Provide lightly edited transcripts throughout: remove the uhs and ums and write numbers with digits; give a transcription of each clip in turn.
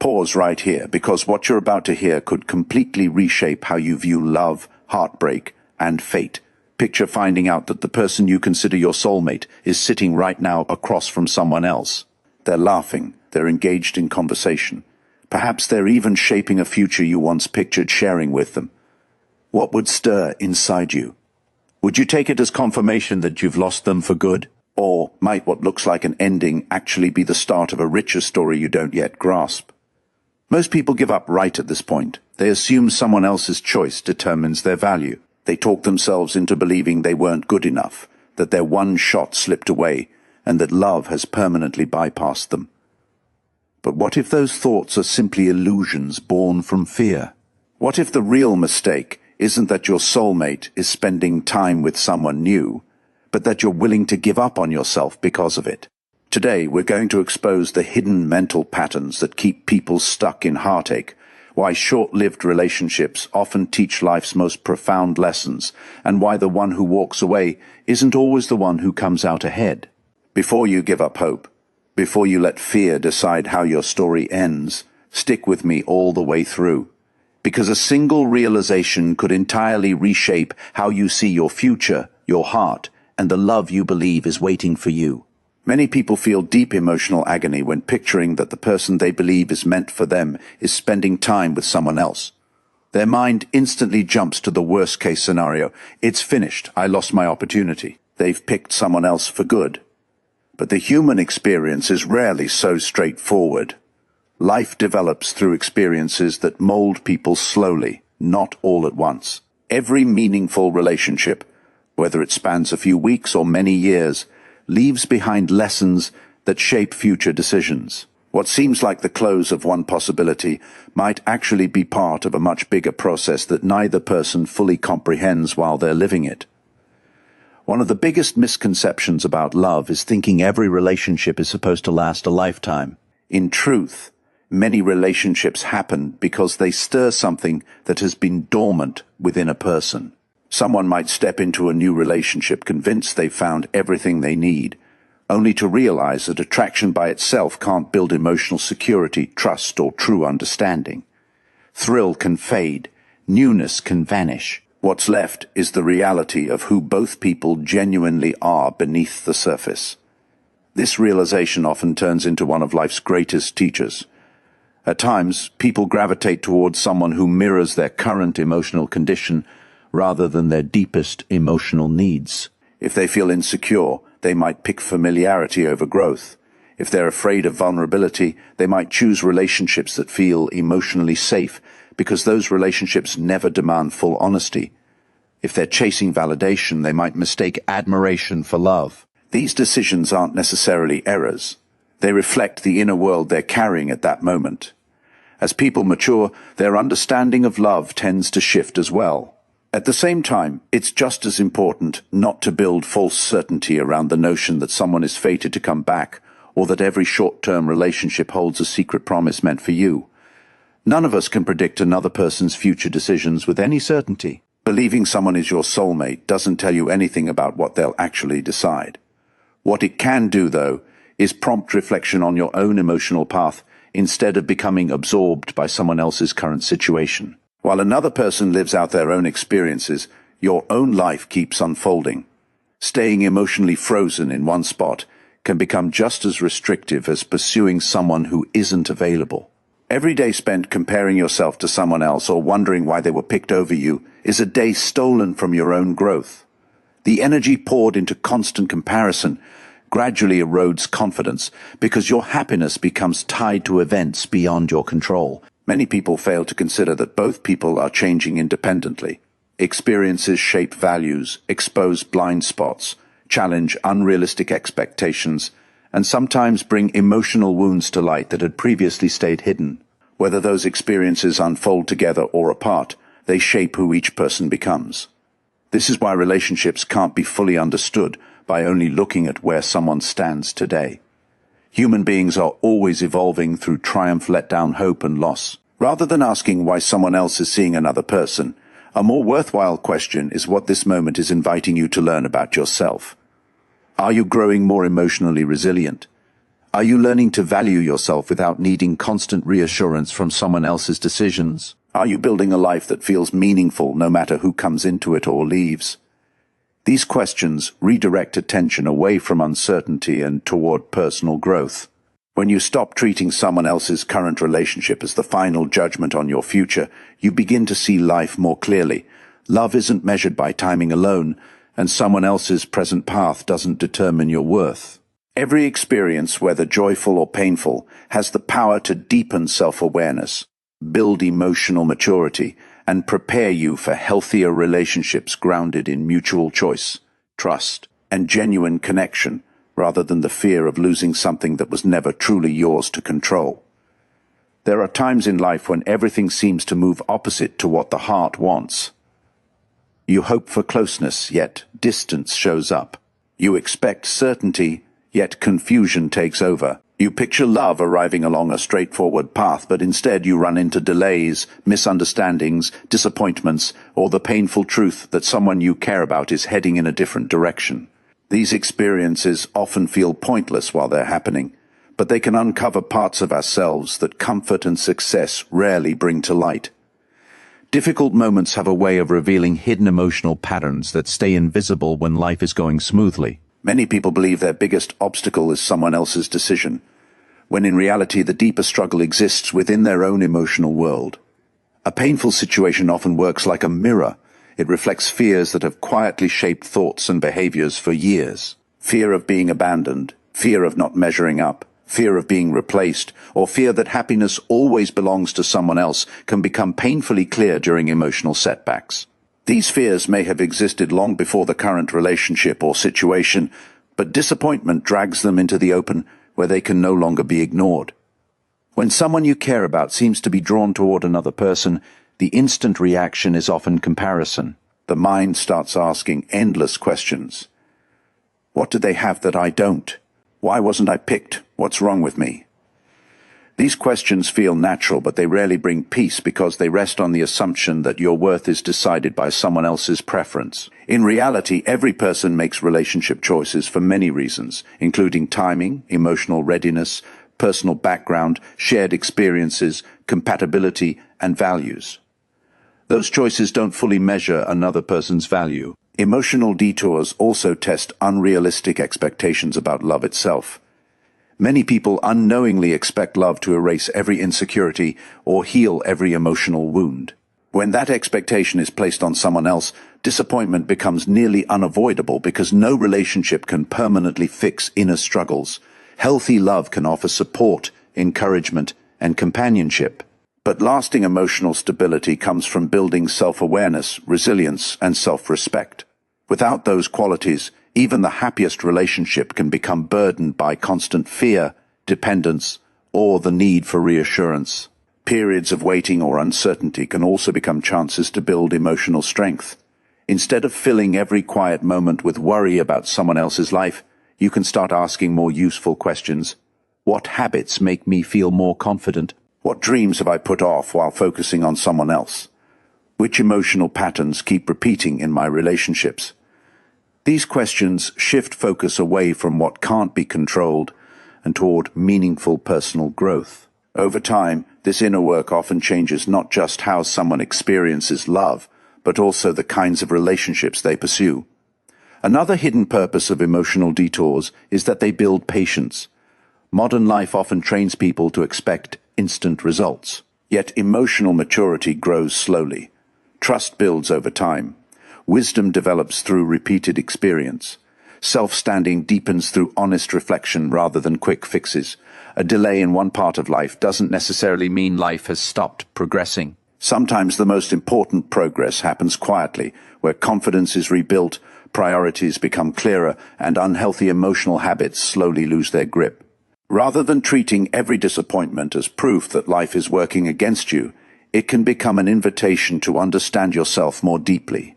pause right here, because what you're about to hear could completely reshape how you view love, heartbreak, and fate. Picture finding out that the person you consider your soulmate is sitting right now across from someone else. They're laughing, they're engaged in conversation. Perhaps they're even shaping a future you once pictured sharing with them. What would stir inside you? Would you take it as confirmation that you've lost them for good? Or might what looks like an ending actually be the start of a richer story you don't yet grasp? Most people give up right at this point. They assume someone else's choice determines their value. They talk themselves into believing they weren't good enough, that their one shot slipped away, and that love has permanently bypassed them. But what if those thoughts are simply illusions born from fear? What if the real mistake isn't that your soulmate is spending time with someone new, but that you're willing to give up on yourself because of it? Today, we're going to expose the hidden mental patterns that keep people stuck in heartache, why short-lived relationships often teach life's most profound lessons, and why the one who walks away isn't always the one who comes out ahead. Before you give up hope, before you let fear decide how your story ends, stick with me all the way through. Because a single realization could entirely reshape how you see your future, your heart, and the love you believe is waiting for you. Many people feel deep emotional agony when picturing that the person they believe is meant for them is spending time with someone else. Their mind instantly jumps to the worst-case scenario. It's finished. I lost my opportunity. They've picked someone else for good. But the human experience is rarely so straightforward. Life develops through experiences that mold people slowly, not all at once. Every meaningful relationship, whether it spans a few weeks or many years, leaves behind lessons that shape future decisions. What seems like the close of one possibility might actually be part of a much bigger process that neither person fully comprehends while they're living it. One of the biggest misconceptions about love is thinking every relationship is supposed to last a lifetime. In truth, many relationships happen because they stir something that has been dormant within a person. Someone might step into a new relationship convinced they've found everything they need, only to realize that attraction by itself can't build emotional security, trust, or true understanding. Thrill can fade, newness can vanish. What's left is the reality of who both people genuinely are beneath the surface. This realization often turns into one of life's greatest teachers. At times, people gravitate towards someone who mirrors their current emotional condition rather than their deepest emotional needs. If they feel insecure, they might pick familiarity over growth. If they're afraid of vulnerability, they might choose relationships that feel emotionally safe because those relationships never demand full honesty. If they're chasing validation, they might mistake admiration for love. These decisions aren't necessarily errors. They reflect the inner world they're carrying at that moment. As people mature, their understanding of love tends to shift as well. At the same time, it's just as important not to build false certainty around the notion that someone is fated to come back, or that every short-term relationship holds a secret promise meant for you. None of us can predict another person's future decisions with any certainty. Believing someone is your soulmate doesn't tell you anything about what they'll actually decide. What it can do, though, is prompt reflection on your own emotional path instead of becoming absorbed by someone else's current situation. While another person lives out their own experiences, your own life keeps unfolding. Staying emotionally frozen in one spot can become just as restrictive as pursuing someone who isn't available. Every day spent comparing yourself to someone else or wondering why they were picked over you is a day stolen from your own growth. The energy poured into constant comparison gradually erodes confidence because your happiness becomes tied to events beyond your control. Many people fail to consider that both people are changing independently. Experiences shape values, expose blind spots, challenge unrealistic expectations, and sometimes bring emotional wounds to light that had previously stayed hidden. Whether those experiences unfold together or apart, they shape who each person becomes. This is why relationships can't be fully understood by only looking at where someone stands today. Human beings are always evolving through triumph, letdown, hope, and loss. Rather than asking why someone else is seeing another person, a more worthwhile question is what this moment is inviting you to learn about yourself. Are you growing more emotionally resilient? Are you learning to value yourself without needing constant reassurance from someone else's decisions? Are you building a life that feels meaningful no matter who comes into it or leaves? These questions redirect attention away from uncertainty and toward personal growth. When you stop treating someone else's current relationship as the final judgment on your future, you begin to see life more clearly. Love isn't measured by timing alone, and someone else's present path doesn't determine your worth. Every experience, whether joyful or painful, has the power to deepen self-awareness, build emotional maturity, and prepare you for healthier relationships grounded in mutual choice, trust, and genuine connection, rather than the fear of losing something that was never truly yours to control. There are times in life when everything seems to move opposite to what the heart wants. You hope for closeness, yet distance shows up. You expect certainty, yet confusion takes over. You picture love arriving along a straightforward path, but instead you run into delays, misunderstandings, disappointments, or the painful truth that someone you care about is heading in a different direction. These experiences often feel pointless while they're happening, but they can uncover parts of ourselves that comfort and success rarely bring to light. Difficult moments have a way of revealing hidden emotional patterns that stay invisible when life is going smoothly. Many people believe their biggest obstacle is someone else's decision, when in reality the deeper struggle exists within their own emotional world. A painful situation often works like a mirror. It reflects fears that have quietly shaped thoughts and behaviors for years. Fear of being abandoned, fear of not measuring up, fear of being replaced, or fear that happiness always belongs to someone else can become painfully clear during emotional setbacks. These fears may have existed long before the current relationship or situation, but disappointment drags them into the open where they can no longer be ignored. When someone you care about seems to be drawn toward another person, the instant reaction is often comparison. The mind starts asking endless questions. What do they have that I don't? Why wasn't I picked? What's wrong with me? These questions feel natural, but they rarely bring peace because they rest on the assumption that your worth is decided by someone else's preference. In reality, every person makes relationship choices for many reasons, including timing, emotional readiness, personal background, shared experiences, compatibility, and values. Those choices don't fully measure another person's value. Emotional detours also test unrealistic expectations about love itself. Many people unknowingly expect love to erase every insecurity or heal every emotional wound. When that expectation is placed on someone else, disappointment becomes nearly unavoidable because no relationship can permanently fix inner struggles. Healthy love can offer support, encouragement, and companionship. But lasting emotional stability comes from building self-awareness, resilience, and self-respect. Without those qualities, even the happiest relationship can become burdened by constant fear, dependence, or the need for reassurance. Periods of waiting or uncertainty can also become chances to build emotional strength. Instead of filling every quiet moment with worry about someone else's life, you can start asking more useful questions. What habits make me feel more confident? What dreams have I put off while focusing on someone else? Which emotional patterns keep repeating in my relationships? These questions shift focus away from what can't be controlled and toward meaningful personal growth. Over time, this inner work often changes not just how someone experiences love, but also the kinds of relationships they pursue. Another hidden purpose of emotional detours is that they build patience. Modern life often trains people to expect instant results. Yet emotional maturity grows slowly. Trust builds over time. Wisdom develops through repeated experience. Self-standing deepens through honest reflection rather than quick fixes. A delay in one part of life doesn't necessarily mean life has stopped progressing. Sometimes the most important progress happens quietly, where confidence is rebuilt, priorities become clearer, and unhealthy emotional habits slowly lose their grip. Rather than treating every disappointment as proof that life is working against you, it can become an invitation to understand yourself more deeply.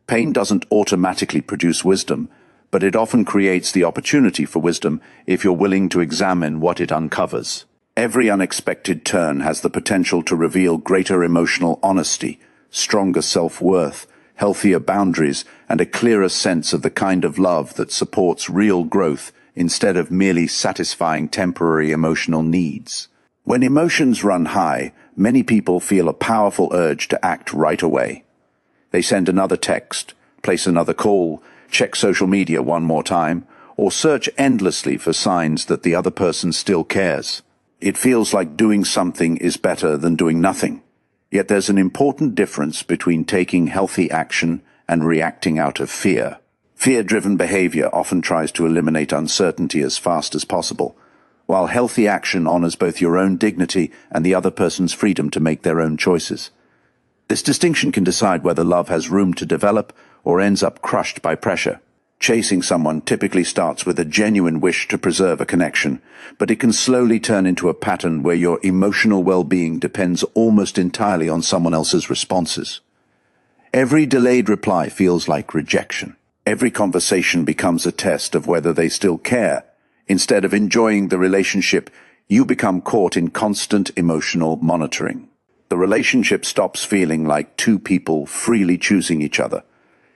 Pain doesn't automatically produce wisdom, but it often creates the opportunity for wisdom if you're willing to examine what it uncovers. Every unexpected turn has the potential to reveal greater emotional honesty, stronger self-worth, healthier boundaries, and a clearer sense of the kind of love that supports real growth instead of merely satisfying temporary emotional needs. When emotions run high, many people feel a powerful urge to act right away. They send another text, place another call, check social media one more time, or search endlessly for signs that the other person still cares. It feels like doing something is better than doing nothing. Yet there's an important difference between taking healthy action and reacting out of fear. Fear-driven behavior often tries to eliminate uncertainty as fast as possible, while healthy action honors both your own dignity and the other person's freedom to make their own choices. This distinction can decide whether love has room to develop or ends up crushed by pressure. Chasing someone typically starts with a genuine wish to preserve a connection, but it can slowly turn into a pattern where your emotional well-being depends almost entirely on someone else's responses. Every delayed reply feels like rejection. Every conversation becomes a test of whether they still care. Instead of enjoying the relationship, you become caught in constant emotional monitoring. The relationship stops feeling like two people freely choosing each other.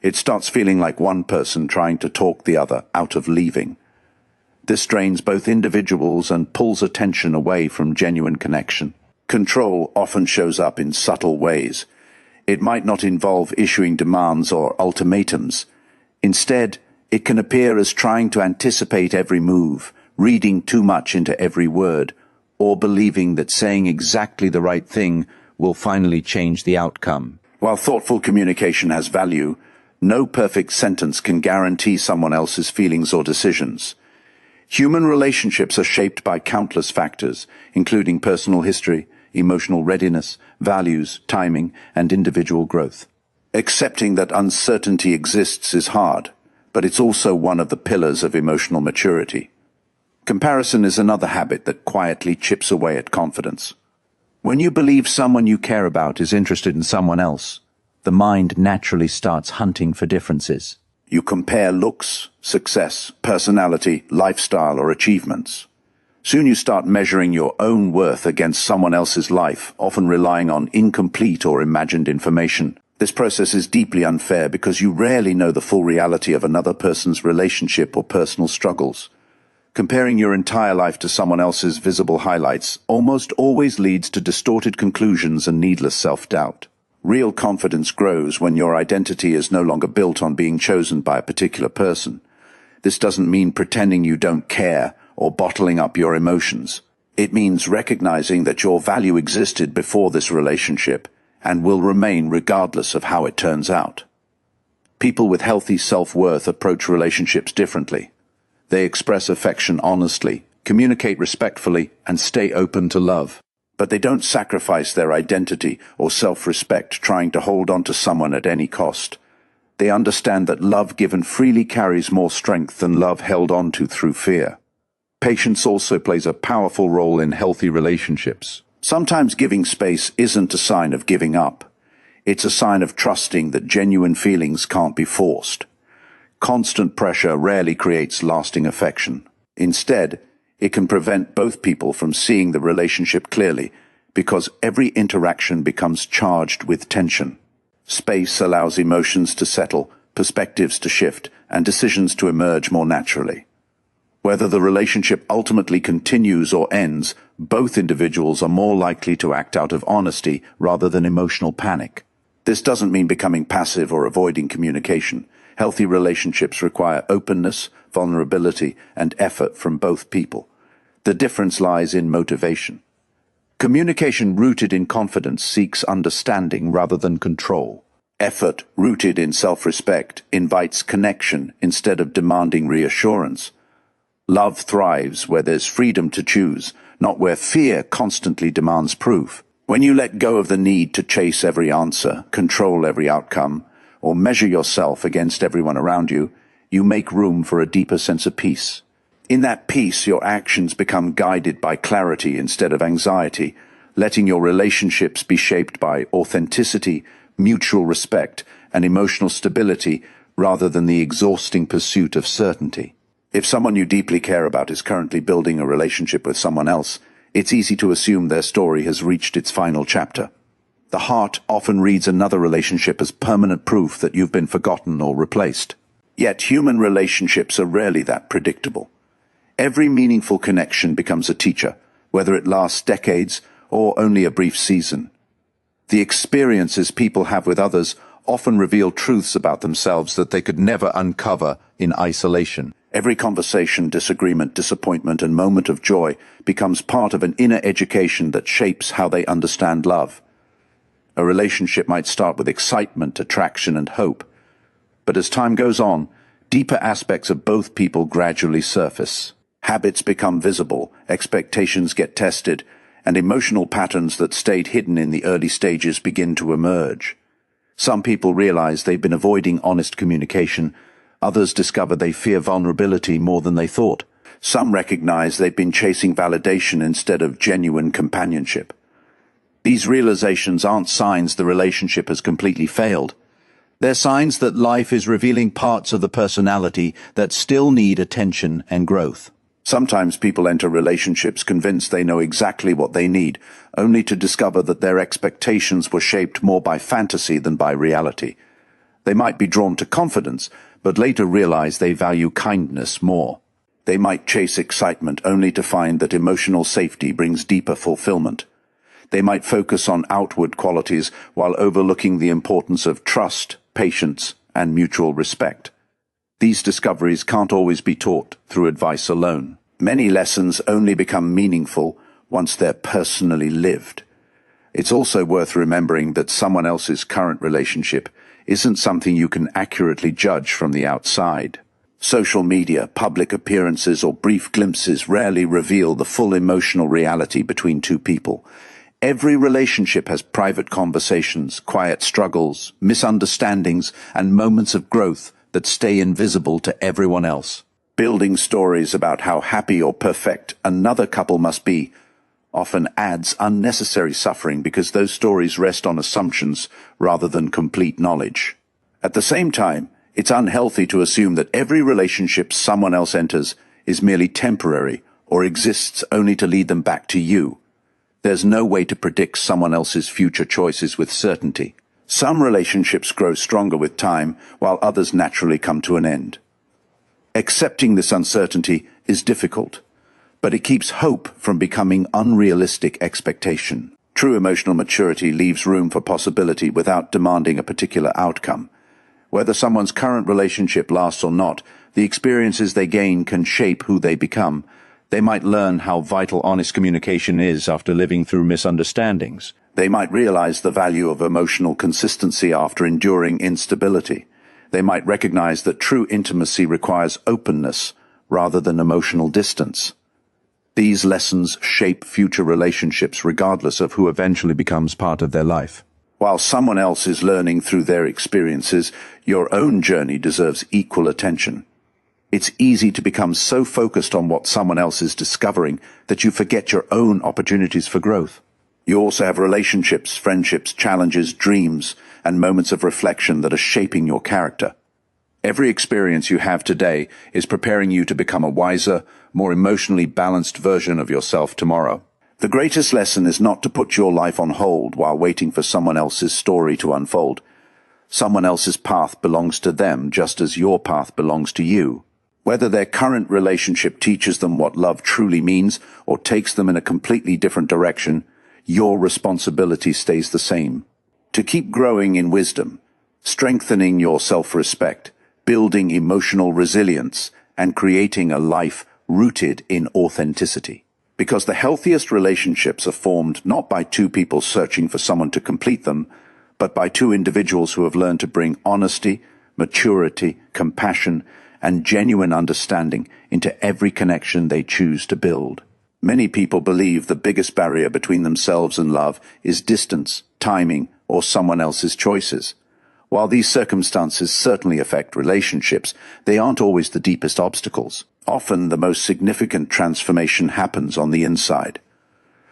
It starts feeling like one person trying to talk the other out of leaving. This strains both individuals and pulls attention away from genuine connection. Control often shows up in subtle ways. It might not involve issuing demands or ultimatums. Instead, it can appear as trying to anticipate every move, reading too much into every word, or believing that saying exactly the right thing will finally change the outcome. While thoughtful communication has value, no perfect sentence can guarantee someone else's feelings or decisions. Human relationships are shaped by countless factors, including personal history, emotional readiness, values, timing, and individual growth. Accepting that uncertainty exists is hard, but it's also one of the pillars of emotional maturity. Comparison is another habit that quietly chips away at confidence. When you believe someone you care about is interested in someone else, the mind naturally starts hunting for differences. You compare looks, success, personality, lifestyle, or achievements. Soon you start measuring your own worth against someone else's life, often relying on incomplete or imagined information. This process is deeply unfair because you rarely know the full reality of another person's relationship or personal struggles. Comparing your entire life to someone else's visible highlights almost always leads to distorted conclusions and needless self-doubt. Real confidence grows when your identity is no longer built on being chosen by a particular person. This doesn't mean pretending you don't care or bottling up your emotions. It means recognizing that your value existed before this relationship and will remain regardless of how it turns out. People with healthy self-worth approach relationships differently. They express affection honestly, communicate respectfully, and stay open to love. But they don't sacrifice their identity or self-respect trying to hold on to someone at any cost. They understand that love given freely carries more strength than love held on to through fear. Patience also plays a powerful role in healthy relationships. Sometimes giving space isn't a sign of giving up. It's a sign of trusting that genuine feelings can't be forced. Constant pressure rarely creates lasting affection. Instead, it can prevent both people from seeing the relationship clearly because every interaction becomes charged with tension. Space allows emotions to settle, perspectives to shift, and decisions to emerge more naturally. Whether the relationship ultimately continues or ends, both individuals are more likely to act out of honesty rather than emotional panic. This doesn't mean becoming passive or avoiding communication. Healthy relationships require openness, vulnerability, and effort from both people. The difference lies in motivation. Communication rooted in confidence seeks understanding rather than control. Effort rooted in self-respect invites connection instead of demanding reassurance. Love thrives where there's freedom to choose, not where fear constantly demands proof. When you let go of the need to chase every answer, control every outcome, or measure yourself against everyone around you, you make room for a deeper sense of peace. In that peace, your actions become guided by clarity instead of anxiety, letting your relationships be shaped by authenticity, mutual respect, and emotional stability rather than the exhausting pursuit of certainty. If someone you deeply care about is currently building a relationship with someone else, it's easy to assume their story has reached its final chapter. The heart often reads another relationship as permanent proof that you've been forgotten or replaced. Yet human relationships are rarely that predictable. Every meaningful connection becomes a teacher, whether it lasts decades or only a brief season. The experiences people have with others often reveal truths about themselves that they could never uncover in isolation. Every conversation, disagreement, disappointment, and moment of joy becomes part of an inner education that shapes how they understand love. A relationship might start with excitement, attraction, and hope, but as time goes on, deeper aspects of both people gradually surface. Habits become visible, expectations get tested, and emotional patterns that stayed hidden in the early stages begin to emerge. Some people realize they've been avoiding honest communication. Others discover they fear vulnerability more than they thought. Some recognize they've been chasing validation instead of genuine companionship. These realizations aren't signs the relationship has completely failed. They're signs that life is revealing parts of the personality that still need attention and growth. Sometimes people enter relationships convinced they know exactly what they need, only to discover that their expectations were shaped more by fantasy than by reality. They might be drawn to confidence, but later realize they value kindness more. They might chase excitement only to find that emotional safety brings deeper fulfillment. They might focus on outward qualities while overlooking the importance of trust, patience, and mutual respect. These discoveries can't always be taught through advice alone. Many lessons only become meaningful once they're personally lived. It's also worth remembering that someone else's current relationship isn't something you can accurately judge from the outside. Social media, public appearances, or brief glimpses rarely reveal the full emotional reality between two people. Every relationship has private conversations, quiet struggles, misunderstandings, and moments of growth that stay invisible to everyone else. Building stories about how happy or perfect another couple must be often adds unnecessary suffering because those stories rest on assumptions rather than complete knowledge. At the same time, it's unhealthy to assume that every relationship someone else enters is merely temporary or exists only to lead them back to you. There's no way to predict someone else's future choices with certainty. Some relationships grow stronger with time, while others naturally come to an end. Accepting this uncertainty is difficult, but it keeps hope from becoming unrealistic expectation. True emotional maturity leaves room for possibility without demanding a particular outcome. Whether someone's current relationship lasts or not, the experiences they gain can shape who they become. They might learn how vital honest communication is after living through misunderstandings. They might realize the value of emotional consistency after enduring instability. They might recognize that true intimacy requires openness rather than emotional distance. These lessons shape future relationships regardless of who eventually becomes part of their life. While someone else is learning through their experiences, your own journey deserves equal attention. It's easy to become so focused on what someone else is discovering that you forget your own opportunities for growth. You also have relationships, friendships, challenges, dreams, and moments of reflection that are shaping your character. Every experience you have today is preparing you to become a wiser, more emotionally balanced version of yourself tomorrow. The greatest lesson is not to put your life on hold while waiting for someone else's story to unfold. Someone else's path belongs to them just as your path belongs to you. Whether their current relationship teaches them what love truly means or takes them in a completely different direction, your responsibility stays the same. To keep growing in wisdom, strengthening your self-respect, building emotional resilience, and creating a life rooted in authenticity. Because the healthiest relationships are formed not by two people searching for someone to complete them, but by two individuals who have learned to bring honesty, maturity, compassion, and genuine understanding into every connection they choose to build. Many people believe the biggest barrier between themselves and love is distance, timing, or someone else's choices. While these circumstances certainly affect relationships, they aren't always the deepest obstacles. Often the most significant transformation happens on the inside.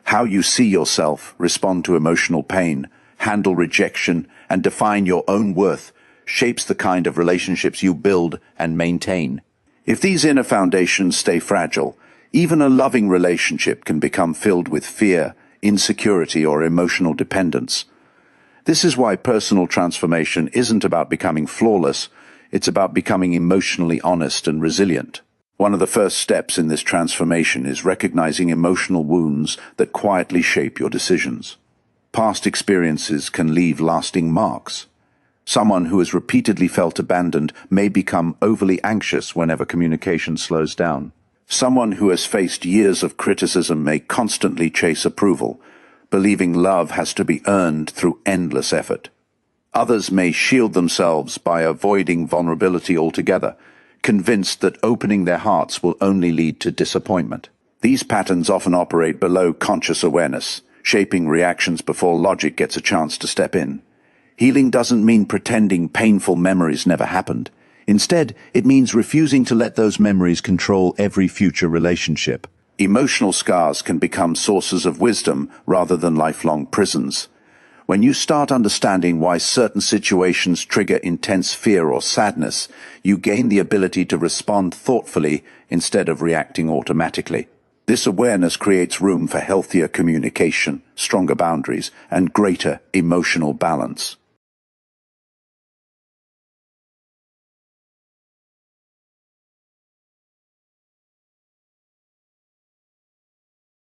How you see yourself, respond to emotional pain, handle rejection, and define your own worth shapes the kind of relationships you build and maintain. If these inner foundations stay fragile, even a loving relationship can become filled with fear, insecurity, or emotional dependence. This is why personal transformation isn't about becoming flawless, it's about becoming emotionally honest and resilient. One of the first steps in this transformation is recognizing emotional wounds that quietly shape your decisions. Past experiences can leave lasting marks. Someone who has repeatedly felt abandoned may become overly anxious whenever communication slows down. Someone who has faced years of criticism may constantly chase approval, believing love has to be earned through endless effort. Others may shield themselves by avoiding vulnerability altogether, convinced that opening their hearts will only lead to disappointment. These patterns often operate below conscious awareness, shaping reactions before logic gets a chance to step in. Healing doesn't mean pretending painful memories never happened. Instead, it means refusing to let those memories control every future relationship. Emotional scars can become sources of wisdom rather than lifelong prisons. When you start understanding why certain situations trigger intense fear or sadness, you gain the ability to respond thoughtfully instead of reacting automatically. This awareness creates room for healthier communication, stronger boundaries, and greater emotional balance.